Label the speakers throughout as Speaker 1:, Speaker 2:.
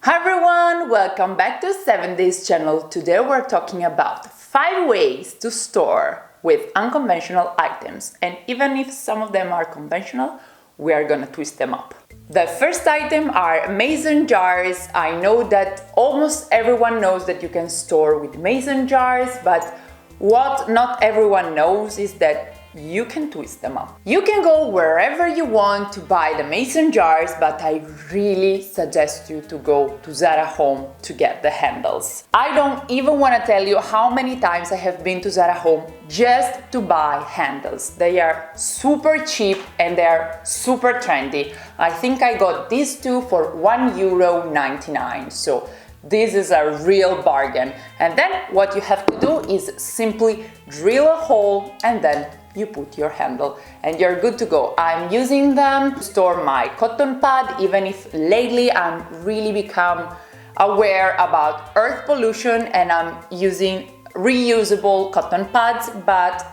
Speaker 1: Hi everyone, welcome back to 7 Days channel. Today we're talking about 5 ways to store with unconventional items, and even if some of them are conventional, we are gonna twist them up. The first item are mason jars. I know that almost everyone knows that you can store with mason jars, but what not everyone knows is that you can twist them up. You can go wherever you want to buy the mason jars, but I really suggest you to go to Zara Home to get the handles. I don't even want to tell you how many times I have been to Zara Home just to buy handles. They are super cheap and they are super trendy. I think I got these two for €1.99, so this is a real bargain. And then what you have to do is simply drill a hole and then you put your handle and you're good to go. I'm using them to store my cotton pad, even if lately I'm really become aware about earth pollution and I'm using reusable cotton pads, but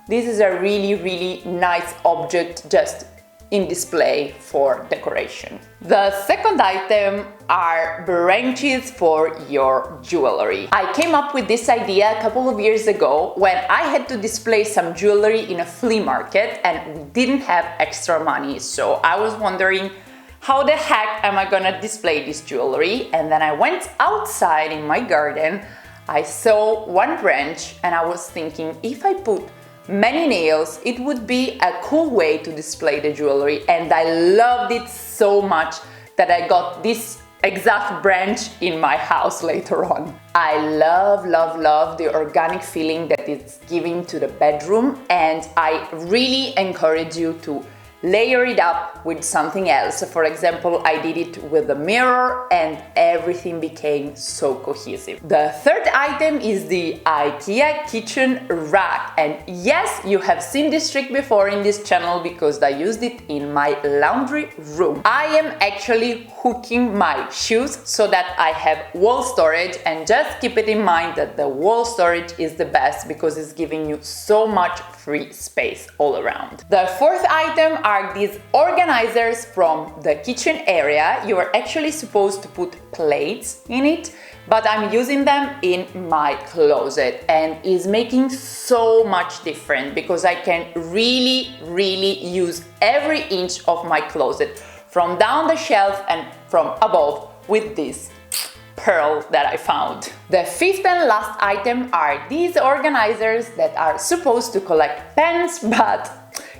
Speaker 1: this is a really nice object just in display for decoration. The second item are branches for your jewelry. I came up with this idea a couple of years ago when I had to display some jewelry in a flea market and we didn't have extra money. So I was wondering, how the heck am I gonna display this jewelry? And then I went outside in my garden, I saw one branch and I was thinking, if I put many nails, it would be a cool way to display the jewelry, and I loved it so much that I got this exact branch in my house later on. I love the organic feeling that it's giving to the bedroom, and I really encourage you to layer it up with something else. For example, I did it with a mirror and everything became so cohesive. The third item is the IKEA kitchen rack, and yes, you have seen this trick before in this channel because I used it in my laundry room. I am actually hooking my shoes so that I have wall storage, and just keep it in mind that the wall storage is the best because it's giving you so much free space all around. The fourth item are these organizers from the kitchen area. You are actually supposed to put plates in it, but I'm using them in my closet and is making so much difference because I can really use every inch of my closet from down the shelf and from above with this pearl that I found. The fifth and last item are these organizers that are supposed to collect pens, but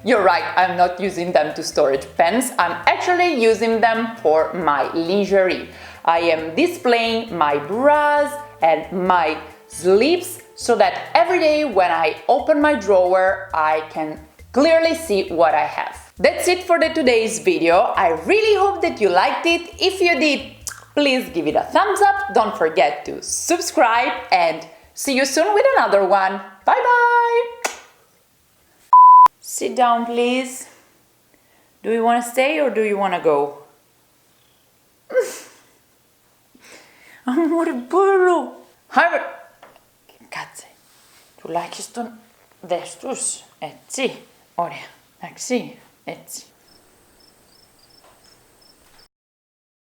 Speaker 1: you're right, I'm not using them to storage pens. I'm actually using them for my lingerie. I am displaying my bras and my sleeves so that every day when I open my drawer, I can clearly see what I have. That's it for today's video. I really hope that you liked it. If you did, please give it a thumbs up. Don't forget to subscribe and see you soon with another one. Bye bye! Sit down, please. Do you want to stay or do you want to go? Amore bello! Cazzo, tu like sto destus? Etsi, ora, exi, etsi.